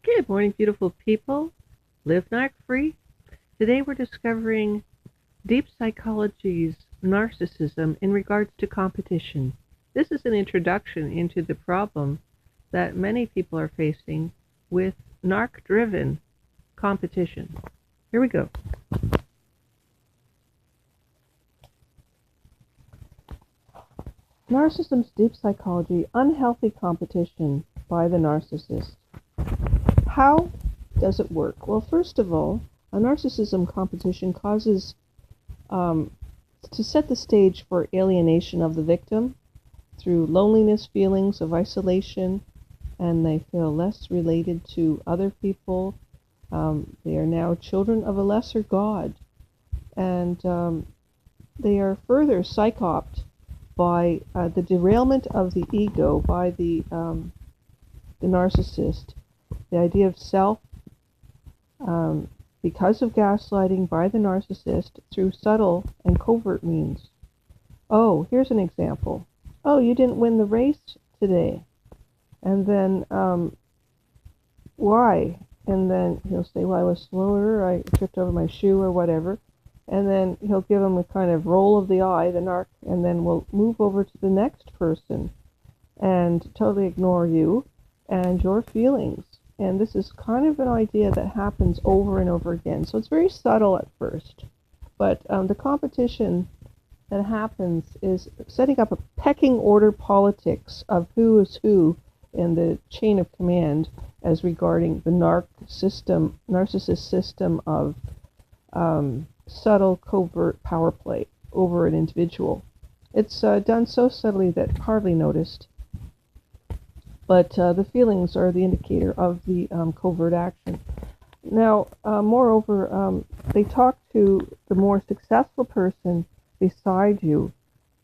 Good morning, beautiful people. Live narc free. Today we're discovering deep psychology's narcissism in regards to competition. This is an introduction into the problem that many people are facing with narc-driven competition. Here we go. Narcissism's deep psychology, unhealthy competition by the narcissist. How does it work? Well, first of all, a narcissism competition causes to set the stage for alienation of the victim through loneliness, feelings of isolation, and they feel less related to other people. They are now children of a lesser God, and they are further psychoped by the derailment of the ego by the narcissist. The idea of self, because of gaslighting by the narcissist through subtle and covert means. Oh, here's an example. Oh, you didn't win the race today. And then, why? And then he'll say, well, I was slower, I tripped over my shoe or whatever. And then he'll give him a kind of roll of the eye, the narc, and then we'll move over to the next person and totally ignore you and your feelings. And this is kind of an idea that happens over and over again. So it's very subtle at first. But the competition that happens is setting up a pecking order politics of who is who in the chain of command as regarding the narcissist system of subtle, covert power play over an individual. It's done so subtly that hardly noticed. But the feelings are the indicator of the covert action. Now, moreover, they talk to the more successful person beside you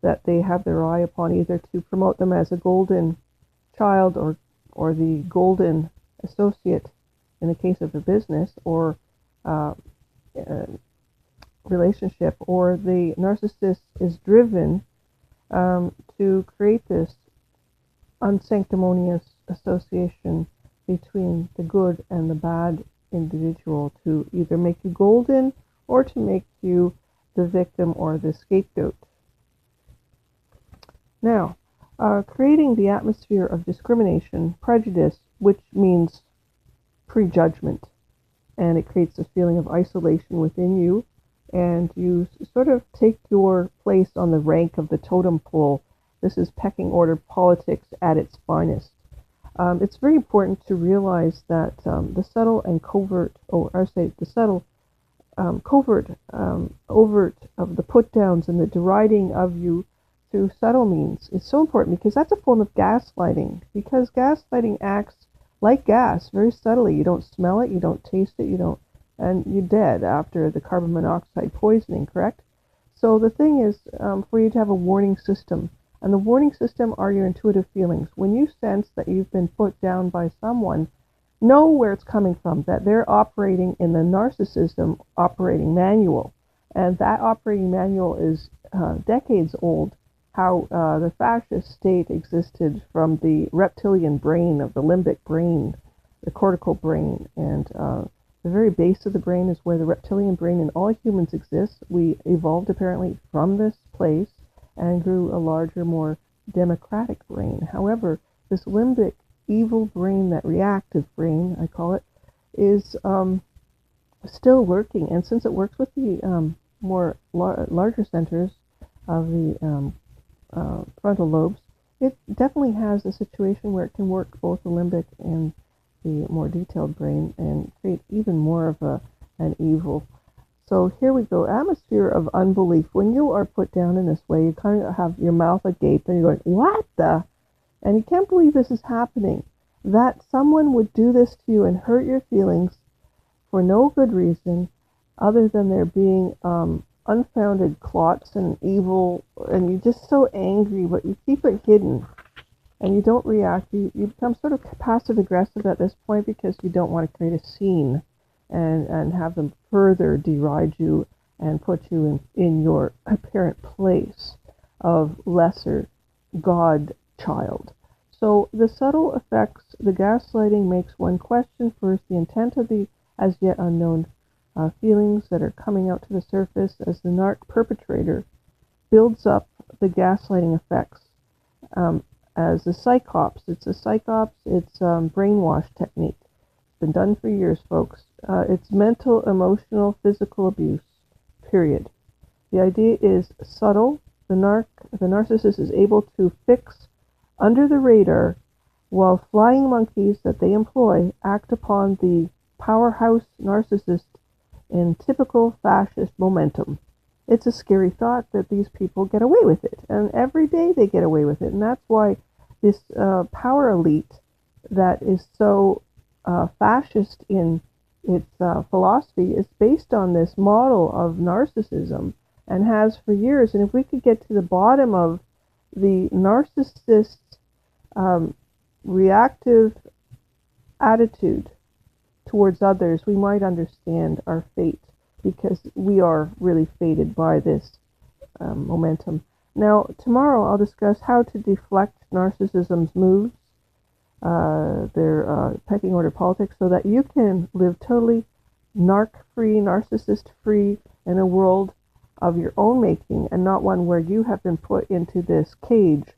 that they have their eye upon, either to promote them as a golden child or the golden associate in the case of a business or relationship, or the narcissist is driven to create this unsanctimonious association between the good and the bad individual to either make you golden or to make you the victim or the scapegoat. Now, creating the atmosphere of discrimination, prejudice, which means prejudgment, and it creates a feeling of isolation within you, and you sort of take your place on the rank of the totem pole. This is pecking order politics at its finest. It's very important to realize that the subtle and covert, overt of the put-downs and the deriding of you through subtle means is so important, because that's a form of gaslighting. Because gaslighting acts like gas, very subtly. You don't smell it, you don't taste it, and you're dead after the carbon monoxide poisoning, correct? So the thing is for you to have a warning system. And the warning system are your intuitive feelings. When you sense that you've been put down by someone, know where it's coming from, that they're operating in the narcissism operating manual. And that operating manual is decades old, how the fascist state existed from the reptilian brain of the limbic brain, the cortical brain, and the very base of the brain is where the reptilian brain in all humans exists. We evolved apparently from this place and grew a larger, more democratic brain. However, this limbic evil brain, that reactive brain, I call it, is still working. And since it works with the more larger centers of the frontal lobes, it definitely has a situation where it can work both the limbic and the more detailed brain and create even more of an evil. So here we go, atmosphere of unbelief. When you are put down in this way, you kind of have your mouth agape and you're going, what the? And you can't believe this is happening. That someone would do this to you and hurt your feelings for no good reason other than there being unfounded clots and evil, and you're just so angry, but you keep it hidden and you don't react. You become sort of passive aggressive at this point because you don't want to create a scene and have them further deride you and put you in your apparent place of lesser God child. So the subtle effects, the gaslighting makes one question first the intent of the as yet unknown feelings that are coming out to the surface as the narc perpetrator builds up the gaslighting effects. As the PsychOps, it's a PsychOps, it's brainwash technique. It's been done for years, folks. It's mental, emotional, physical abuse, period. The idea is subtle. The narcissist is able to fix under the radar while flying monkeys that they employ act upon the powerhouse narcissist in typical fascist momentum. It's a scary thought that these people get away with it, and every day they get away with it, and that's why this power elite that is so fascist in its philosophy is based on this model of narcissism and has for years. And if we could get to the bottom of the narcissist's reactive attitude towards others, we might understand our fate, because we are really fated by this momentum. Now, tomorrow I'll discuss how to deflect narcissism's moves, their pecking order politics, so that you can live totally narc-free, narcissist-free in a world of your own making, and not one where you have been put into this cage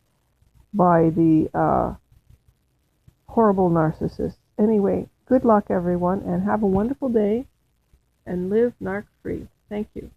by the horrible narcissist. Anyway, good luck, everyone, and have a wonderful day, and live narc-free. Thank you.